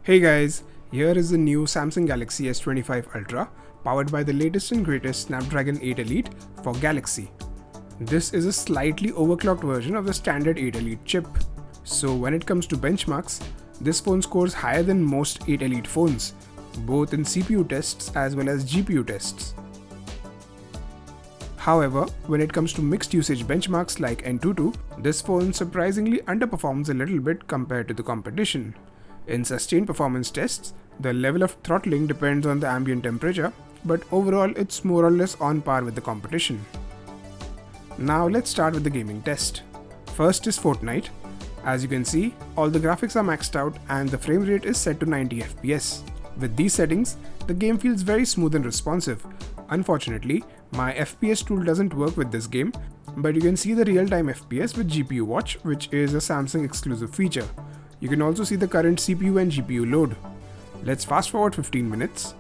Hey guys, here is the new Samsung Galaxy S25 Ultra, powered by the latest and greatest Snapdragon 8 Elite for Galaxy. This is a slightly overclocked version of the standard 8 Elite chip. So when it comes to benchmarks, this phone scores higher than most 8 Elite phones, both in CPU tests as well as GPU tests. However, when it comes to mixed usage benchmarks like Antutu, this phone surprisingly underperforms a little bit compared to the competition. In sustained performance tests, the level of throttling depends on the ambient temperature, but overall it's more or less on par with the competition. Now let's start with the gaming test. First is Fortnite. As you can see, all the graphics are maxed out and the frame rate is set to 90 FPS. With these settings, the game feels very smooth and responsive. Unfortunately, my FPS tool doesn't work with this game, but you can see the real-time FPS with GPU Watch, which is a Samsung exclusive feature. You can also see the current CPU and GPU load. Let's fast forward 15 minutes.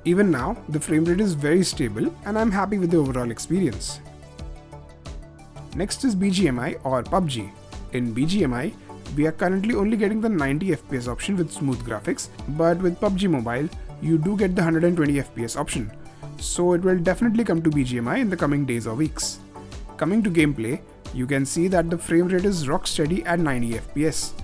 Even now, the frame rate is very stable and I'm happy with the overall experience. Next is BGMI or PUBG. In BGMI, we are currently only getting the 90 FPS option with smooth graphics, but with PUBG Mobile, you do get the 120 FPS option. So it will definitely come to BGMI in the coming days or weeks. Coming to gameplay, you can see that the frame rate is rock steady at 90 FPS.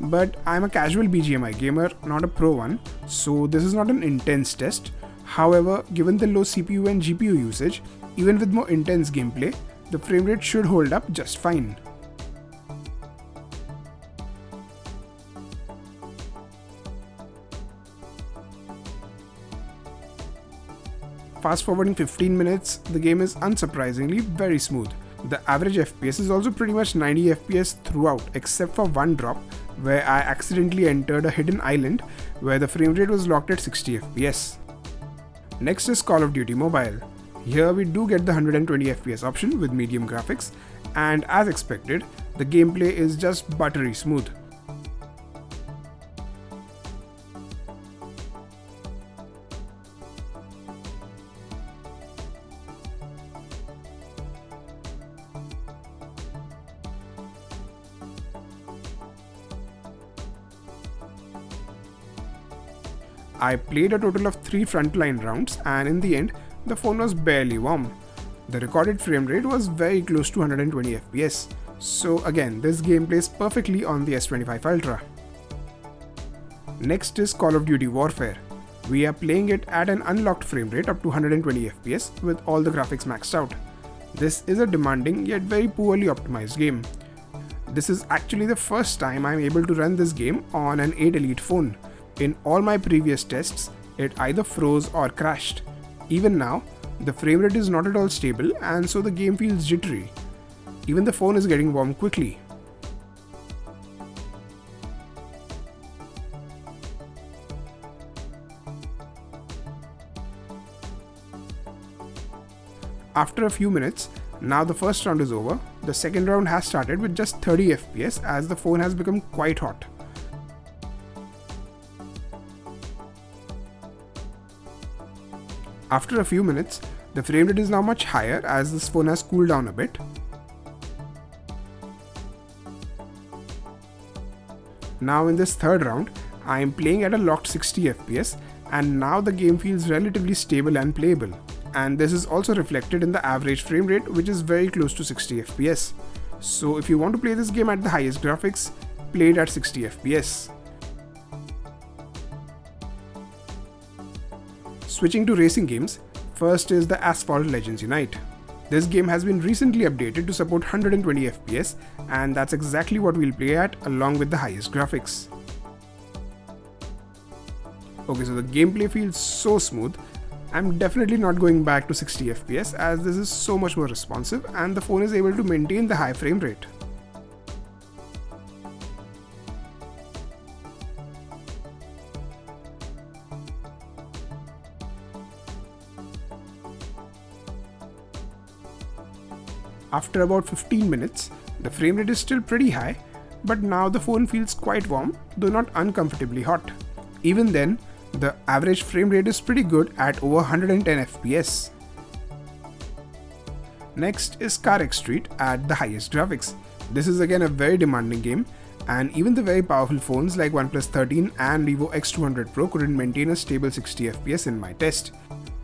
But I'm a casual BGMI gamer, not a pro one, so this is not an intense test. However, given the low CPU and GPU usage, even with more intense gameplay, the frame rate should hold up just fine. Fast forwarding 15 minutes, the game is unsurprisingly very smooth. The average FPS is also pretty much 90 FPS throughout, except for one drop where I accidentally entered a hidden island where the frame rate was locked at 60 FPS. Next is Call of Duty Mobile. Here we do get the 120 FPS option with medium graphics, and as expected, the gameplay is just buttery smooth. I played a total of 3 frontline rounds and in the end, the phone was barely warm. The recorded frame rate was very close to 120 FPS. So again, this game plays perfectly on the S25 Ultra. Next is Call of Duty Warfare. We are playing it at an unlocked frame rate up to 120 FPS with all the graphics maxed out. This is a demanding yet very poorly optimized game. This is actually the first time I'm able to run this game on an 8 Elite phone. In all my previous tests, it either froze or crashed. Even now, the frame rate is not at all stable and so the game feels jittery. Even the phone is getting warm quickly. After a few minutes, now the first round is over. The second round has started with just 30 FPS as the phone has become quite hot. After a few minutes, the frame rate is now much higher as this phone has cooled down a bit. Now in this third round, I am playing at a locked 60 FPS and now the game feels relatively stable and playable. And this is also reflected in the average frame rate, which is very close to 60 FPS. So if you want to play this game at the highest graphics, play it at 60 FPS. Switching to racing games, first is the Asphalt Legends Unite. This game has been recently updated to support 120 FPS and that's exactly what we'll play at along with the highest graphics. Okay, so the gameplay feels so smooth. I'm definitely not going back to 60 FPS as this is so much more responsive and the phone is able to maintain the high frame rate. After about 15 minutes, the frame rate is still pretty high, but now the phone feels quite warm, though not uncomfortably hot. Even then, the average frame rate is pretty good at over 110 FPS. Next is CarX Street at the highest graphics. This is again a very demanding game, and even the very powerful phones like OnePlus 13 and Vivo X200 Pro couldn't maintain a stable 60 FPS in my test.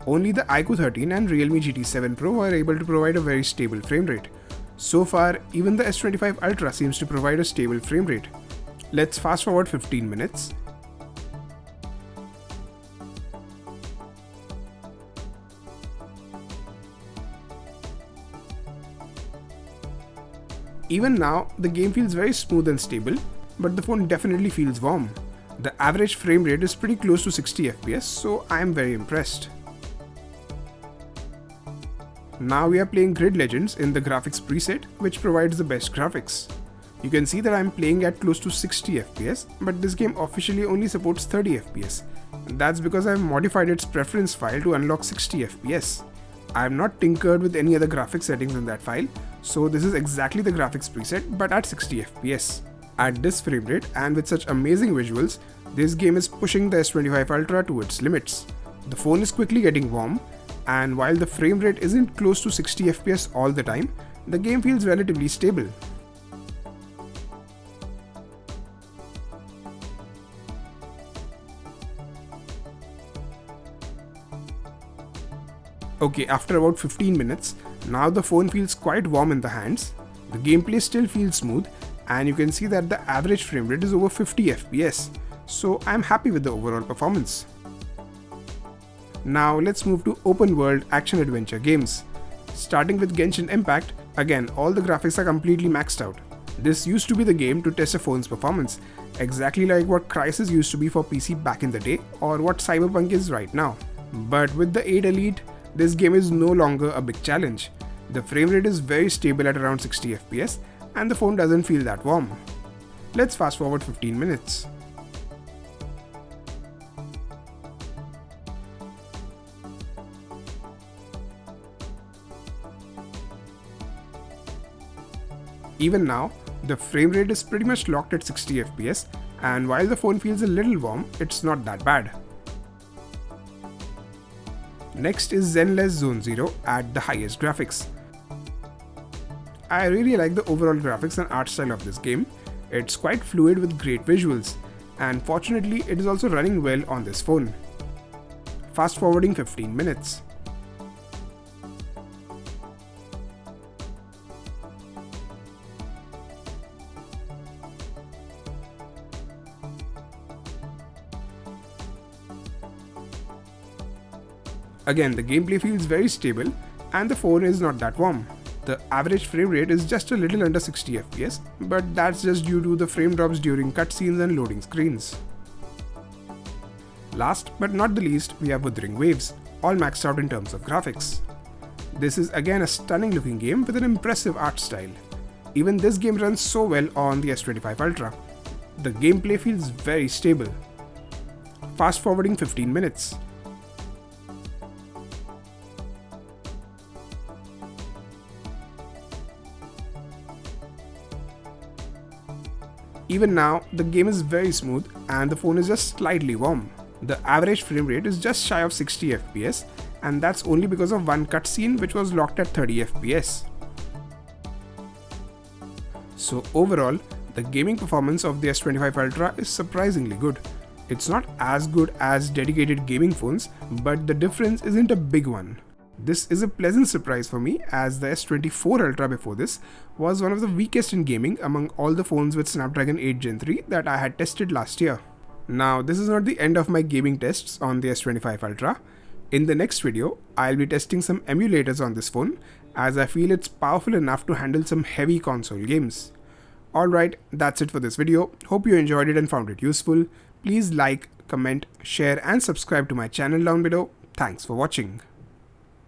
Only the iQOO 13 and Realme GT7 Pro were able to provide a very stable frame rate. So far, even the S25 Ultra seems to provide a stable frame rate. Let's fast forward 15 minutes. Even now, the game feels very smooth and stable, but the phone definitely feels warm. The average frame rate is pretty close to 60 FPS, so I am very impressed. Now we are playing Grid Legends in the graphics preset, which provides the best graphics. You can see that I am playing at close to 60 FPS, but this game officially only supports 30 FPS. That's because I have modified its preference file to unlock 60 FPS. I have not tinkered with any other graphics settings in that file, so this is exactly the graphics preset but at 60 FPS. At this frame rate and with such amazing visuals, this game is pushing the S25 Ultra to its limits. The phone is quickly getting warm, and while the frame rate isn't close to 60 FPS all the time, the game feels relatively stable. Okay, after about 15 minutes, now the phone feels quite warm in the hands. The gameplay still feels smooth, and you can see that the average frame rate is over 50 FPS, so I'm happy with the overall performance. Now let's move to open world action adventure games. Starting with Genshin Impact, again all the graphics are completely maxed out. This used to be the game to test a phone's performance, exactly like what Crysis used to be for PC back in the day, or what Cyberpunk is right now. But with the 8 Elite, this game is no longer a big challenge. The frame rate is very stable at around 60 FPS, and the phone doesn't feel that warm. Let's fast forward 15 minutes. Even now, the frame rate is pretty much locked at 60 FPS, and while the phone feels a little warm, it's not that bad. Next is Zenless Zone 0 at the highest graphics. I really like the overall graphics and art style of this game. It's quite fluid with great visuals, and fortunately it is also running well on this phone. Fast forwarding 15 minutes. Again, the gameplay feels very stable and the phone is not that warm. The average frame rate is just a little under 60 FPS, but that's just due to the frame drops during cutscenes and loading screens. Last but not the least, we have Wuthering Waves, all maxed out in terms of graphics. This is again a stunning looking game with an impressive art style. Even this game runs so well on the S25 Ultra. The gameplay feels very stable. Fast forwarding 15 minutes. Even now, the game is very smooth and the phone is just slightly warm. The average frame rate is just shy of 60 FPS, and that's only because of one cutscene which was locked at 30 FPS. So overall, the gaming performance of the S25 Ultra is surprisingly good. It's not as good as dedicated gaming phones, but the difference isn't a big one. This is a pleasant surprise for me, as the S24 Ultra before this was one of the weakest in gaming among all the phones with Snapdragon 8 Gen 3 that I had tested last year. Now, this is not the end of my gaming tests on the S25 Ultra. In the next video, I'll be testing some emulators on this phone, as I feel it's powerful enough to handle some heavy console games. Alright, that's it for this video. Hope you enjoyed it and found it useful. Please like, comment, share and subscribe to my channel down below. Thanks for watching.